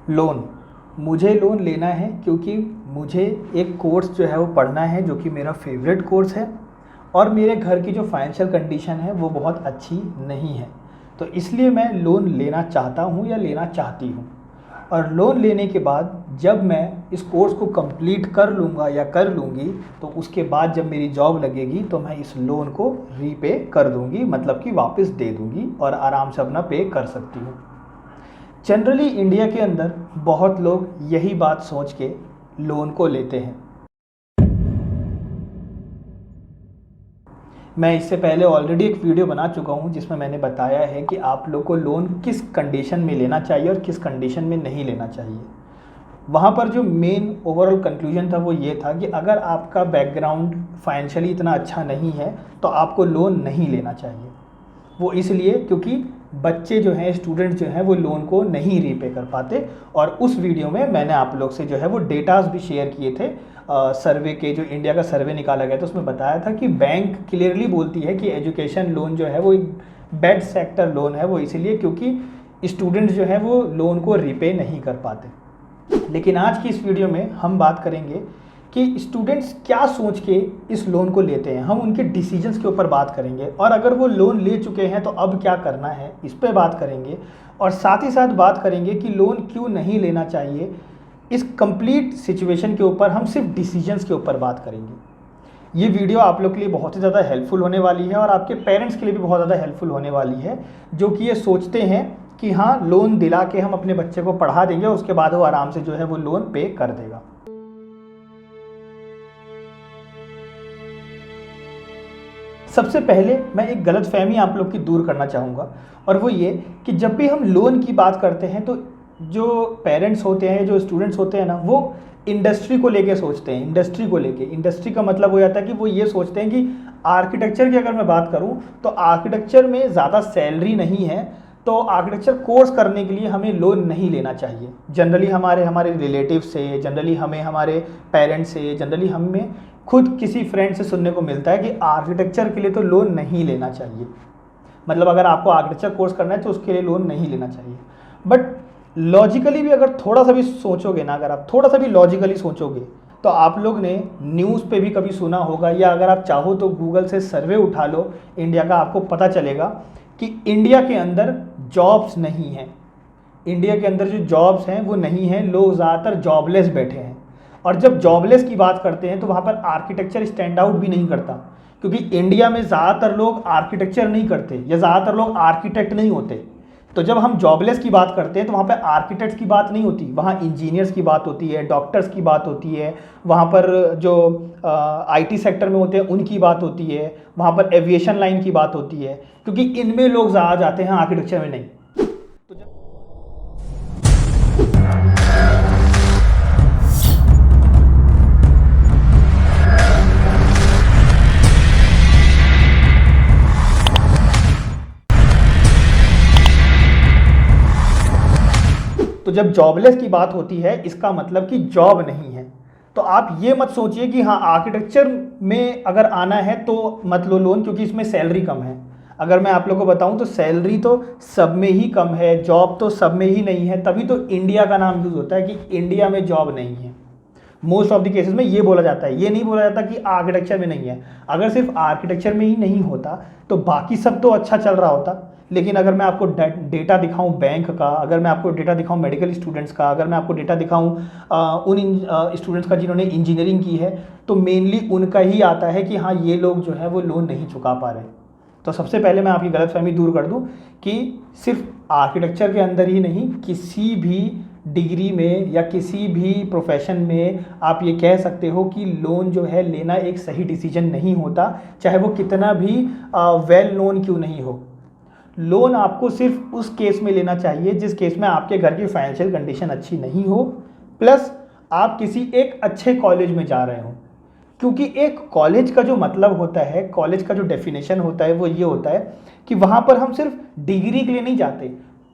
Loan. मुझे loan लेना है क्योंकि मुझे एक कोर्स जो है वो पढ़ना है जो कि मेरा फेवरेट कोर्स है, और मेरे घर की जो फाइनेंशियल कंडीशन है वो बहुत अच्छी नहीं है। तो इसलिए मैं लोन लेना चाहता हूँ या लेना चाहती हूँ। और लोन लेने के बाद जब मैं इस कोर्स को कंप्लीट कर लूँगा या कर लूँगी, तो उसके बाद जब मेरी जॉब लगेगी तो मैं इस लोन को रीपे कर दूँगी, मतलब कि वापस दे दूँगी और आराम से अपना पे कर सकती हूँ। जनरली इंडिया के अंदर बहुत लोग यही बात सोच के लोन को लेते हैं। मैं इससे पहले ऑलरेडी एक वीडियो बना चुका हूँ जिसमें मैंने बताया है कि आप लोग को लोन किस कंडीशन में लेना चाहिए और किस कंडीशन में नहीं लेना चाहिए। वहाँ पर जो मेन ओवरऑल कंक्लूजन था वो ये था कि अगर आपका बैकग्राउंड फाइनेंशियली इतना अच्छा नहीं है तो आपको लोन नहीं लेना चाहिए। वो इसलिए क्योंकि बच्चे जो हैं, स्टूडेंट जो हैं, वो लोन को नहीं रीपे कर पाते। और उस वीडियो में मैंने आप लोग से जो है वो डेटाज भी शेयर किए थे, सर्वे के, जो इंडिया का सर्वे निकाला गया था उसमें बताया था कि बैंक क्लियरली बोलती है कि एजुकेशन लोन जो है वो एक बेड सेक्टर लोन है। वो इसलिए क्योंकि स्टूडेंट जो है वो लोन को रीपे नहीं कर पाते। लेकिन आज की इस वीडियो में हम बात करेंगे कि स्टूडेंट्स क्या सोच के इस लोन को लेते हैं। हम उनके डिसीजंस के ऊपर बात करेंगे, और अगर वो लोन ले चुके हैं तो अब क्या करना है इस पर बात करेंगे। और साथ ही साथ बात करेंगे कि लोन क्यों नहीं लेना चाहिए। इस कंप्लीट सिचुएशन के ऊपर हम सिर्फ डिसीजंस के ऊपर बात करेंगे। ये वीडियो आप लोग के लिए बहुत ही ज़्यादा हेल्पफुल होने वाली है और आपके पेरेंट्स के लिए भी बहुत ज़्यादा हेल्पफुल होने वाली है, जो कि ये सोचते हैं कि हाँ, लोन दिला के हम अपने बच्चे को पढ़ा देंगे और उसके बाद वो आराम से जो है वो लोन पे कर देगा। सबसे पहले मैं एक गलतफहमी आप लोग की दूर करना चाहूँगा, और वो ये कि जब भी हम लोन की बात करते हैं तो जो पेरेंट्स होते हैं, जो स्टूडेंट्स होते हैं ना, वो इंडस्ट्री को लेके सोचते हैं। इंडस्ट्री का मतलब हो जाता है कि वो ये सोचते हैं कि आर्किटेक्चर की अगर मैं बात करूँ तो आर्किटेक्चर में ज़्यादा सैलरी नहीं है, तो आर्किटेक्चर कोर्स करने के लिए हमें लोन नहीं लेना चाहिए। जनरली हमारे रिलेटिव से, जनरली हमें हमारे पेरेंट्स से, जनरली हमें खुद किसी फ्रेंड से सुनने को मिलता है कि आर्किटेक्चर के लिए तो लोन नहीं लेना चाहिए। मतलब अगर आपको आर्किटेक्चर कोर्स करना है तो उसके लिए लोन नहीं लेना चाहिए। बट लॉजिकली भी अगर थोड़ा सा भी सोचोगे ना, अगर आप थोड़ा सा भी लॉजिकली सोचोगे, तो आप लोग ने न्यूज़ पे भी कभी सुना होगा, या अगर आप चाहो तो गूगल से सर्वे उठा लो इंडिया का, आपको पता चलेगा कि इंडिया के अंदर जॉब्स नहीं हैं। इंडिया के अंदर जो जॉब्स हैं वो नहीं हैं, लोग ज़्यादातर जॉबलेस बैठे हैं। और जब जॉबलेस की बात करते हैं तो वहाँ पर आर्किटेक्चर स्टैंड आउट भी नहीं करता, क्योंकि इंडिया में ज़्यादातर लोग आर्किटेक्चर नहीं करते या ज़्यादातर लोग आर्किटेक्ट नहीं होते। तो जब हम जॉबलेस की बात करते हैं तो वहाँ पर आर्किटेक्ट्स की बात नहीं होती, वहाँ इंजीनियर्स की बात होती है, डॉक्टर्स की बात होती है, वहाँ पर जो आईटी सेक्टर में होते हैं उनकी बात होती है, वहाँ पर एविएशन लाइन की बात होती है, क्योंकि इनमें लोग ज़्यादा जाते हैं, आर्किटेक्चर में नहीं। तो जब जॉबलेस की बात होती है इसका मतलब कि जॉब नहीं है। तो आप ये मत सोचिए कि हाँ, आर्किटेक्चर में अगर आना है तो मत लो लोन क्योंकि इसमें सैलरी कम है। अगर मैं आप लोग को बताऊं तो सैलरी तो सब में ही कम है, जॉब तो सब में ही नहीं है, तभी तो इंडिया का नाम यूज़ होता है कि इंडिया में जॉब नहीं है। मोस्ट ऑफ द केसेस में ये बोला जाता है, ये नहीं बोला जाता कि आर्किटेक्चर में नहीं है। अगर सिर्फ आर्किटेक्चर में ही नहीं होता तो बाकी सब तो अच्छा चल रहा होता। लेकिन अगर मैं आपको डेटा दिखाऊं बैंक का, अगर मैं आपको डेटा दिखाऊं मेडिकल स्टूडेंट्स का, अगर मैं आपको डेटा दिखाऊं उन स्टूडेंट्स का जिन्होंने इंजीनियरिंग की है, तो मेनली उनका ही आता है कि हाँ, ये लोग जो है वो लोन नहीं चुका पा रहे। तो सबसे पहले मैं आपकी गलतफहमी दूर कर दूं कि सिर्फ आर्किटेक्चर के अंदर ही नहीं, किसी भी डिग्री में या किसी भी प्रोफेशन में आप ये कह सकते हो कि लोन जो है लेना एक सही डिसीजन नहीं होता, चाहे वो कितना भी वेल नोन क्यों नहीं हो। लोन आपको सिर्फ उस केस में लेना चाहिए जिस केस में आपके घर की फाइनेंशियल कंडीशन अच्छी नहीं हो, प्लस आप किसी एक अच्छे कॉलेज में जा रहे हो। क्योंकि एक कॉलेज का जो मतलब होता है, कॉलेज का जो डेफिनेशन होता है वो ये होता है कि वहाँ पर हम सिर्फ डिग्री के लिए नहीं जाते।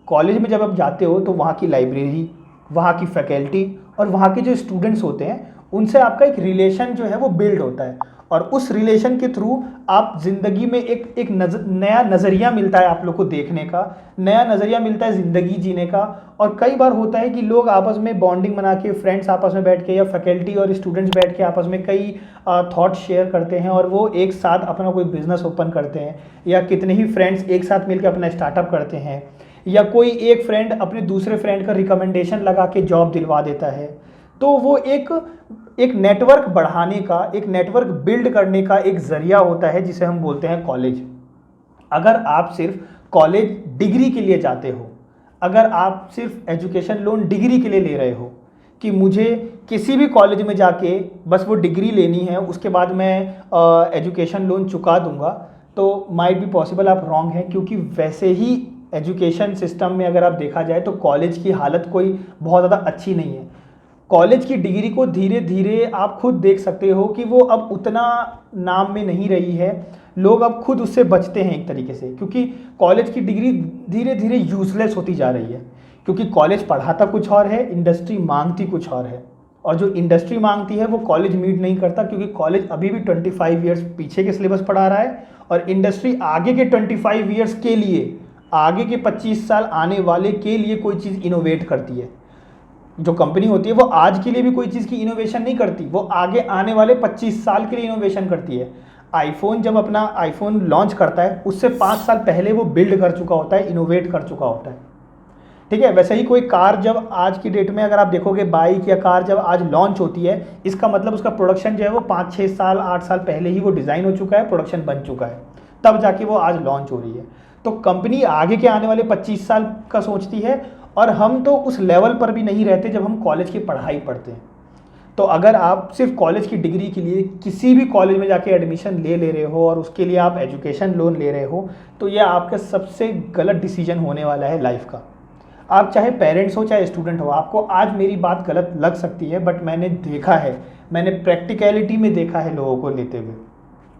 कॉलेज में जब आप जाते हो तो वहाँ की लाइब्रेरी, वहाँ की फैकल्टी और वहाँ के जो स्टूडेंट्स होते हैं उनसे आपका एक रिलेशन जो है वो बिल्ड होता है। और उस रिलेशन के थ्रू आप ज़िंदगी में एक नया नज़रिया मिलता है आप लोग को देखने का, नया नज़रिया मिलता है ज़िंदगी जीने का। और कई बार होता है कि लोग आपस में बॉन्डिंग बना के, फ्रेंड्स आपस में बैठ के या फैकल्टी और स्टूडेंट्स बैठ के आपस में कई थॉट्स शेयर करते हैं और वो एक साथ अपना कोई बिजनेस ओपन करते हैं, या कितने ही फ्रेंड्स एक साथ मिलकर अपना स्टार्टअप करते हैं, या कोई एक फ्रेंड अपने दूसरे फ्रेंड का रिकमेंडेशन लगा के जॉब दिलवा देता है। तो वो एक नेटवर्क बढ़ाने का, एक नेटवर्क बिल्ड करने का एक ज़रिया होता है जिसे हम बोलते हैं कॉलेज। अगर आप सिर्फ कॉलेज डिग्री के लिए जाते हो, अगर आप सिर्फ एजुकेशन लोन डिग्री के लिए ले रहे हो कि मुझे किसी भी कॉलेज में जाके बस वो डिग्री लेनी है, उसके बाद मैं एजुकेशन लोन चुका दूंगा, तो माइट बी पॉसिबल आप रॉन्ग हैं। क्योंकि वैसे ही एजुकेशन सिस्टम में अगर आप देखा जाए तो कॉलेज की हालत कोई बहुत ज़्यादा अच्छी नहीं है। कॉलेज की डिग्री को धीरे धीरे आप खुद देख सकते हो कि वो अब उतना नाम में नहीं रही है, लोग अब खुद उससे बचते हैं एक तरीके से, क्योंकि कॉलेज की डिग्री धीरे धीरे यूजलेस होती जा रही है। क्योंकि कॉलेज पढ़ाता कुछ और है, इंडस्ट्री मांगती कुछ और है, और जो इंडस्ट्री मांगती है वो कॉलेज मीट नहीं करता, क्योंकि कॉलेज अभी भी 25 ईयर्स पीछे के सिलेबस पढ़ा रहा है और इंडस्ट्री आगे के 25 ईयर्स के लिए, आगे के 25 साल आने वाले के लिए कोई चीज़ इनोवेट करती है। जो कंपनी होती है वो आज के लिए भी कोई चीज़ की इनोवेशन नहीं करती, वो आगे आने वाले 25 साल के लिए इनोवेशन करती है। आईफोन जब अपना आईफोन लॉन्च करता है उससे 5 साल पहले वो बिल्ड कर चुका होता है, इनोवेट कर चुका होता है, ठीक है। वैसे ही कोई कार जब आज की डेट में अगर आप देखोगे, बाइक या कार जब आज लॉन्च होती है, इसका मतलब उसका प्रोडक्शन जो है वो 5-6 साल 8 साल पहले ही वो डिज़ाइन हो चुका है, प्रोडक्शन बन चुका है, तब जाके वो आज लॉन्च हो रही है। तो कंपनी आगे के आने वाले 25 साल का सोचती है, और हम तो उस लेवल पर भी नहीं रहते जब हम कॉलेज की पढ़ाई पढ़ते हैं। तो अगर आप सिर्फ कॉलेज की डिग्री के लिए किसी भी कॉलेज में जाके एडमिशन ले रहे हो और उसके लिए आप एजुकेशन लोन ले रहे हो, तो यह आपका सबसे गलत डिसीजन होने वाला है लाइफ का। आप चाहे पेरेंट्स हो चाहे स्टूडेंट हो, आपको आज मेरी बात गलत लग सकती है, बट मैंने देखा है, मैंने प्रैक्टिकलिटी में देखा है लोगों को लेते हुए,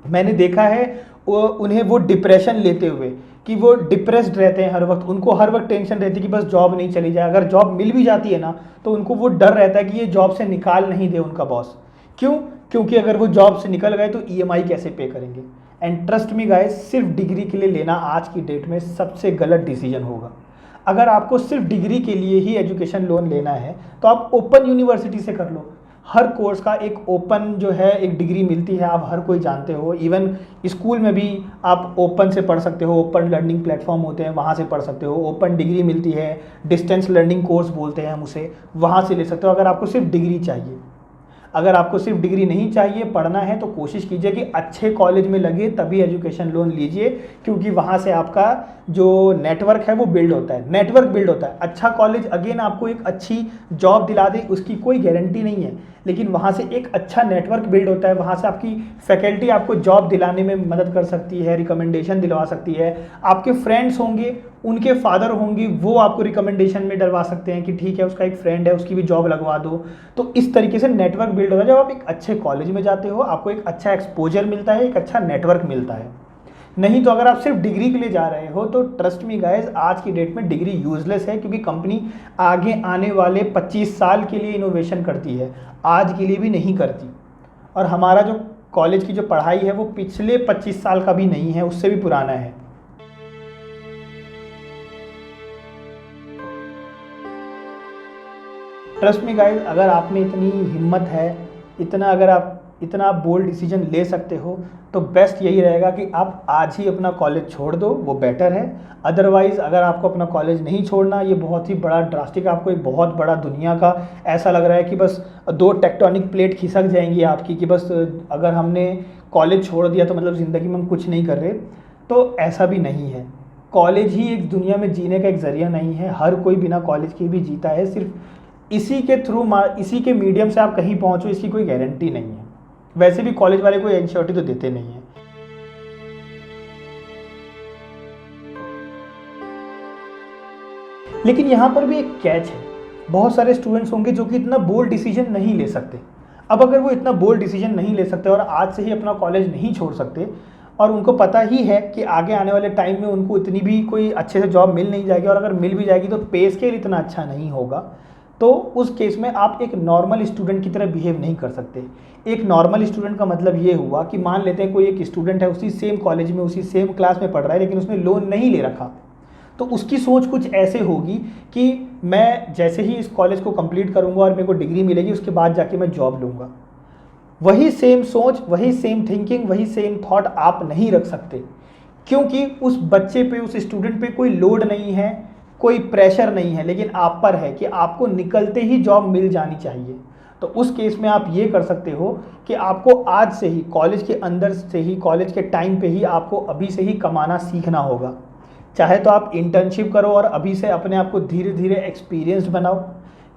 मैंने देखा है उन्हें वो डिप्रेशन लेते हुए कि वो डिप्रेस्ड रहते हैं हर वक्त, उनको हर वक्त टेंशन रहती है कि बस जॉब नहीं चली जाए। अगर जॉब मिल भी जाती है ना, तो उनको वो डर रहता है कि ये जॉब से निकाल नहीं दे उनका बॉस। क्यों? क्योंकि अगर वो जॉब से निकल गए तो ईएमआई कैसे पे करेंगे। एंड ट्रस्ट मी गाइस, सिर्फ डिग्री के लिए लेना आज की डेट में सबसे गलत डिसीजन होगा। अगर आपको सिर्फ डिग्री के लिए ही एजुकेशन लोन लेना है तो आप ओपन यूनिवर्सिटी से कर लो। हर कोर्स का एक ओपन जो है एक डिग्री मिलती है, आप हर कोई जानते हो। इवन स्कूल में भी आप ओपन से पढ़ सकते हो, ओपन लर्निंग प्लेटफॉर्म होते हैं, वहाँ से पढ़ सकते हो। ओपन डिग्री मिलती है, डिस्टेंस लर्निंग कोर्स बोलते हैं हम उसे, वहाँ से ले सकते हो अगर आपको सिर्फ डिग्री चाहिए। अगर आपको सिर्फ डिग्री नहीं चाहिए, पढ़ना है, तो कोशिश कीजिए कि अच्छे कॉलेज में लगे तभी एजुकेशन लोन लीजिए, क्योंकि वहाँ से आपका जो नेटवर्क है वो बिल्ड होता है, नेटवर्क बिल्ड होता है। अच्छा कॉलेज अगेन आपको एक अच्छी जॉब दिला दे उसकी कोई गारंटी नहीं है, लेकिन वहाँ से एक अच्छा नेटवर्क बिल्ड होता है। वहाँ से आपकी फैकल्टी आपको जॉब दिलाने में मदद कर सकती है, रिकमेंडेशन दिलवा सकती है। आपके फ्रेंड्स होंगे, उनके फादर होंगे, वो आपको रिकमेंडेशन में डलवा सकते हैं कि ठीक है उसका एक फ्रेंड है, उसकी भी जॉब लगवा दो। तो इस तरीके से नेटवर्क बिल्ड होता है। जब आप एक अच्छे कॉलेज में जाते हो आपको एक अच्छा एक्सपोजर मिलता है, एक अच्छा नेटवर्क मिलता है। नहीं तो अगर आप सिर्फ डिग्री के लिए जा रहे हो तो ट्रस्ट मी गाइस, आज की डेट में डिग्री यूजलेस है, क्योंकि कंपनी आगे आने वाले 25 साल के लिए इनोवेशन करती है, आज के लिए भी नहीं करती। और हमारा जो कॉलेज की जो पढ़ाई है वो पिछले 25 साल का भी नहीं है, उससे भी पुराना है। ट्रस्ट मी गाइस, अगर आप में इतनी हिम्मत है, अगर आप इतना बोल्ड डिसीजन ले सकते हो, तो बेस्ट यही रहेगा कि आप आज ही अपना कॉलेज छोड़ दो, वो बेटर है। अदरवाइज़ अगर आपको अपना कॉलेज नहीं छोड़ना, ये बहुत ही बड़ा ड्रास्टिक, आपको एक बहुत बड़ा दुनिया का ऐसा लग रहा है कि बस 2 टेक्टोनिक प्लेट खिसक जाएंगी आपकी, कि बस अगर हमने कॉलेज छोड़ दिया तो मतलब ज़िंदगी में हम कुछ नहीं कर रहे, तो ऐसा भी नहीं है। कॉलेज ही एक दुनिया में जीने का एक ज़रिया नहीं है, हर कोई बिना कॉलेज के भी जीता है। सिर्फ इसी के थ्रू, इसी के मीडियम से आप कहीं पहुँचो, इसकी कोई गारंटी नहीं है। वैसे भी कॉलेज वाले कोई एंश्योरिटी तो देते नहीं है। लेकिन यहाँ पर भी एक कैच है, बहुत सारे स्टूडेंट्स होंगे जो कि इतना बोल्ड डिसीजन नहीं ले सकते। अब अगर वो इतना बोल्ड डिसीजन नहीं ले सकते और आज से ही अपना कॉलेज नहीं छोड़ सकते, और उनको पता ही है कि आगे आने वाले टाइम में उनको इतनी भी कोई अच्छे से जॉब मिल नहीं जाएगी, और अगर मिल भी जाएगी तो पे स्केल इतना अच्छा नहीं होगा, तो उस केस में आप एक नॉर्मल स्टूडेंट की तरह बिहेव नहीं कर सकते। एक नॉर्मल स्टूडेंट का मतलब ये हुआ कि मान लेते हैं कोई एक स्टूडेंट है, उसी सेम कॉलेज में उसी सेम क्लास में पढ़ रहा है, लेकिन उसने लोन नहीं ले रखा, तो उसकी सोच कुछ ऐसे होगी कि मैं जैसे ही इस कॉलेज को कंप्लीट करूंगा और मेरे को डिग्री मिलेगी, उसके बाद जाके मैं जॉब लूँगा। वही सेम सोच, वही सेम थिंकिंग, वही सेम थॉट आप नहीं रख सकते, क्योंकि उस बच्चे पे, उस स्टूडेंट पे कोई लोड नहीं है, कोई प्रेशर नहीं है, लेकिन आप पर है कि आपको निकलते ही जॉब मिल जानी चाहिए। तो उस केस में आप ये कर सकते हो कि आपको आज से ही, कॉलेज के अंदर से ही, कॉलेज के टाइम पे ही आपको अभी से ही कमाना सीखना होगा। चाहे तो आप इंटर्नशिप करो और अभी से अपने आप को धीरे धीरे एक्सपीरियंस बनाओ,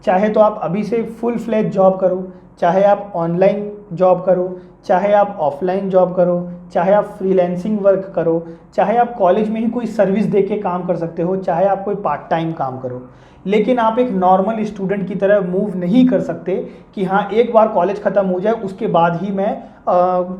चाहे तो आप अभी से फुल फ्लेज जॉब करो, चाहे आप ऑनलाइन जॉब करो, चाहे आप ऑफलाइन जॉब करो, चाहे आप फ्रीलैंसिंग वर्क करो, चाहे आप कॉलेज में ही कोई सर्विस दे के काम कर सकते हो, चाहे आप कोई पार्ट टाइम काम करो। लेकिन आप एक नॉर्मल स्टूडेंट की तरह मूव नहीं कर सकते कि हाँ एक बार कॉलेज ख़त्म हो जाए उसके बाद ही मैं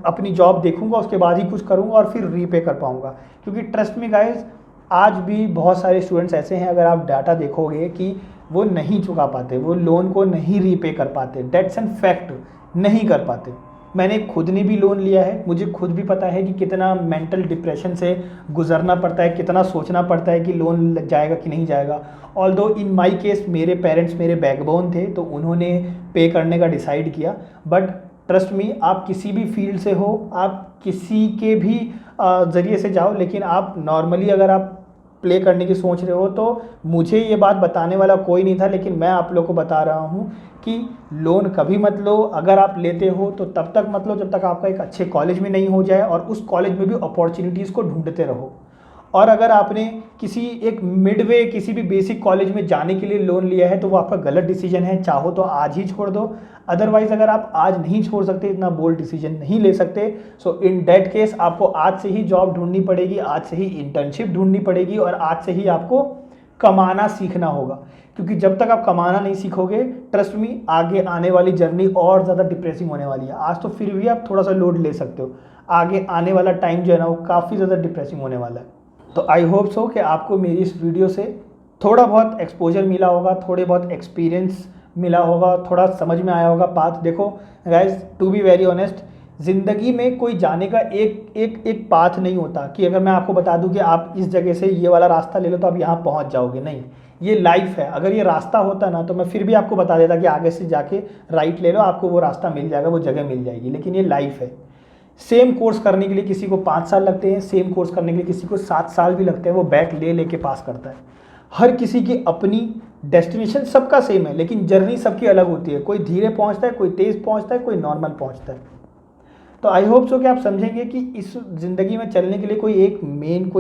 अपनी जॉब देखूंगा, उसके बाद ही कुछ करूंगा और फिर रीपे कर पाऊंगा। क्योंकि ट्रस्ट मी गाइस, आज भी बहुत सारे स्टूडेंट्स ऐसे हैं, अगर आप डाटा देखोगे, कि वो नहीं चुका पाते, वो लोन को नहीं रीपे कर पाते। डेट्स एंड फैक्ट, नहीं कर पाते। मैंने खुद ने भी लोन लिया है, मुझे खुद भी पता है कि कितना मेंटल डिप्रेशन से गुजरना पड़ता है, कितना सोचना पड़ता है कि लोन लग जाएगा कि नहीं जाएगा। ऑल्दो इन माय केस मेरे पेरेंट्स मेरे बैकबोन थे, तो उन्होंने पे करने का डिसाइड किया। बट ट्रस्ट मी, आप किसी भी फील्ड से हो, आप किसी के भी ज़रिए से जाओ, लेकिन आप नॉर्मली अगर आप प्ले करने की सोच रहे हो, तो मुझे ये बात बताने वाला कोई नहीं था, लेकिन मैं आप लोग को बता रहा हूँ कि लोन कभी मत लो। अगर आप लेते हो तो तब तक मत लो जब तक आपका एक अच्छे कॉलेज में नहीं हो जाए, और उस कॉलेज में भी अपॉर्चुनिटीज़ को ढूंढते रहो। और अगर आपने किसी एक मिडवे, किसी भी बेसिक कॉलेज में जाने के लिए लोन लिया है, तो वो आपका गलत डिसीजन है। चाहो तो आज ही छोड़ दो, अदरवाइज अगर आप आज नहीं छोड़ सकते, इतना बोल्ड डिसीजन नहीं ले सकते, सो इन दैट केस आपको आज से ही जॉब ढूंढनी पड़ेगी, आज से ही इंटर्नशिप ढूंढनी पड़ेगी, और आज से ही आपको कमाना सीखना होगा। क्योंकि जब तक आप कमाना नहीं सीखोगे, ट्रस्ट मी, आगे आने वाली जर्नी और ज़्यादा डिप्रेसिंग होने वाली है। आज तो फिर भी आप थोड़ा सा लोड ले सकते हो, आगे आने वाला टाइम जो है ना, वो काफ़ी ज़्यादा डिप्रेसिंग होने वाला है। तो आई होप सो कि आपको मेरी इस वीडियो से थोड़ा बहुत एक्सपोजर मिला होगा, थोड़े बहुत एक्सपीरियंस मिला होगा, थोड़ा समझ में आया होगा पाथ। देखो guys, to be very honest, ज़िंदगी में कोई जाने का एक पाथ नहीं होता कि अगर मैं आपको बता दूं कि आप इस जगह से ये वाला रास्ता ले लो तो आप यहाँ पहुँच जाओगे। नहीं, ये लाइफ है। अगर ये रास्ता होता ना, तो मैं फिर भी आपको बता देता कि आगे से जाके राइट ले लो, आपको वो रास्ता मिल जाएगा, वो जगह मिल जाएगी। लेकिन ये लाइफ है। सेम कोर्स करने के लिए किसी को 5 साल लगते हैं, सेम कोर्स करने के लिए किसी को 7 साल भी लगते हैं, वो बैक ले लेके पास करता है। हर किसी की अपनी डेस्टिनेशन सबका सेम है, लेकिन जर्नी सबकी अलग होती है। कोई धीरे पहुंचता है, कोई तेज़ पहुंचता है, कोई नॉर्मल पहुंचता है। तो आई होप सो कि आप समझेंगे कि इस ज़िंदगी में चलने के लिए कोई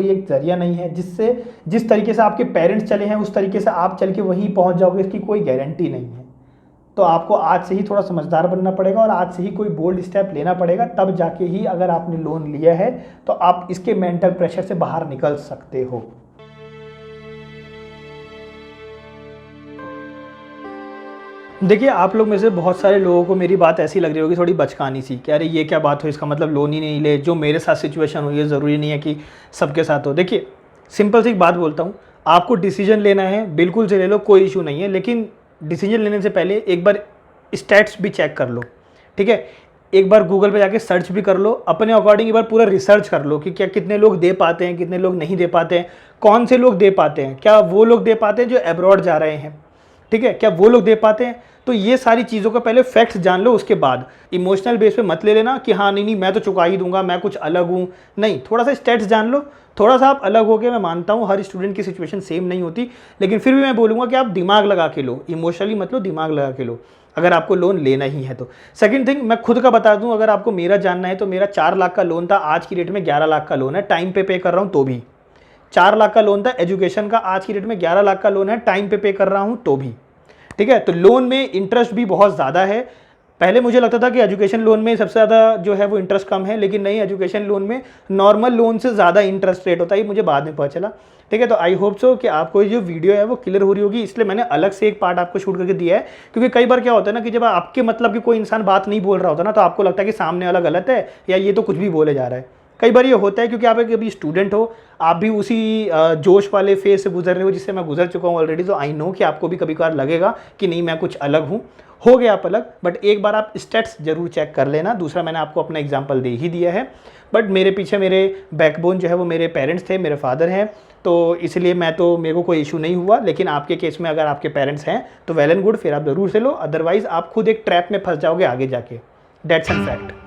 एक जरिया नहीं है, जिससे जिस तरीके से आपके पेरेंट्स चले हैं उस तरीके से आप चल के वहीं पहुँच जाओगे, इसकी कोई गारंटी नहीं है। तो आपको आज से ही थोड़ा समझदार बनना पड़ेगा, और आज से ही कोई बोल्ड स्टेप लेना पड़ेगा, तब जाके ही, अगर आपने लोन लिया है तो आप इसके मेंटल प्रेशर से बाहर निकल सकते हो। देखिए, आप लोग में से बहुत सारे लोगों को मेरी बात ऐसी लग रही होगी, थोड़ी बचकानी सी, कि अरे ये क्या बात हो, इसका मतलब लोन ही नहीं ले। जो मेरे साथ सिचुएशन हुई है, ज़रूरी नहीं है कि सबके साथ हो। देखिए, सिंपल सी एक बात बोलता हूँ, आपको डिसीजन लेना है, बिल्कुल से ले लो, कोई इशू नहीं है। लेकिन डिसीजन लेने से पहले एक बार स्टैट्स भी चेक कर लो, ठीक है। एक बार गूगल पे जाके सर्च भी कर लो, अपने अकॉर्डिंग एक बार पूरा रिसर्च कर लो कि क्या कितने लोग दे पाते हैं, कितने लोग नहीं दे पाते हैं, कौन से लोग दे पाते हैं, क्या वो लोग दे पाते हैं जो अब्रॉड जा रहे हैं, ठीक है, क्या वो लोग दे पाते हैं। तो ये सारी चीज़ों का पहले फैक्ट्स जान लो, उसके बाद इमोशनल बेस पे मत ले लेना कि हाँ नहीं मैं तो चुका ही दूंगा, मैं कुछ अलग हूँ। नहीं, थोड़ा सा स्टेट्स जान लो, थोड़ा सा आप अलग हो गए। मैं मानता हूँ हर स्टूडेंट की सिचुएशन सेम नहीं होती, लेकिन फिर भी मैं बोलूँगा कि आप दिमाग लगा के लो, इमोशनली मत लो, दिमाग लगा के लो, अगर आपको लोन लेना ही है तो। सेकंड थिंग, मैं खुद का बता दूं, अगर आपको मेरा जानना है तो मेरा 4 लाख का लोन था, आज की डेट में 11 लाख का लोन है, टाइम पे कर रहा हूं तो भी। 4 लाख का लोन था एजुकेशन का, आज की डेट में 11 लाख का लोन है, टाइम पे कर रहा हूं तो भी, ठीक है। तो लोन में इंटरेस्ट भी बहुत ज़्यादा है। पहले मुझे लगता था कि एजुकेशन लोन में सबसे ज़्यादा जो है वो इंटरेस्ट कम है, लेकिन नहीं, एजुकेशन लोन में नॉर्मल लोन से ज़्यादा इंटरेस्ट रेट होता है, ये मुझे बाद में पता चला, ठीक है। तो आई होप सो कि आपको जो वीडियो है वो क्लियर हो रही होगी, इसलिए मैंने अलग से एक पार्ट आपको शूट करके दिया है। क्योंकि कई बार क्या होता है ना कि जब आपके मतलब कि कोई इंसान बात नहीं बोल रहा होता ना, तो आपको लगता है कि सामने वाला गलत है या ये तो कुछ भी बोले जा रहा है। कई बार ये होता है क्योंकि आप एक अभी स्टूडेंट हो, आप भी उसी जोश वाले फेज से गुजर रहे हो जिससे मैं गुजर चुका हूँ ऑलरेडी, तो आई नो कि आपको भी कभी कभार लगेगा कि नहीं मैं कुछ अलग हूँ, हो गया आप अलग, बट एक बार आप स्टेट्स जरूर चेक कर लेना। दूसरा, मैंने आपको अपना एग्जाम्पल दे ही दिया है, बट मेरे पीछे मेरे बैकबोन जो है वो मेरे पेरेंट्स थे, मेरे फादर हैं, तो इसलिए मेरे को कोई इशू नहीं हुआ। लेकिन आपके केस में अगर आपके पेरेंट्स हैं तो वेल एंड गुड, फिर आप ज़रूर से लो, अदरवाइज़ आप खुद एक ट्रैप में फंस जाओगे आगे जाके। That's and fact.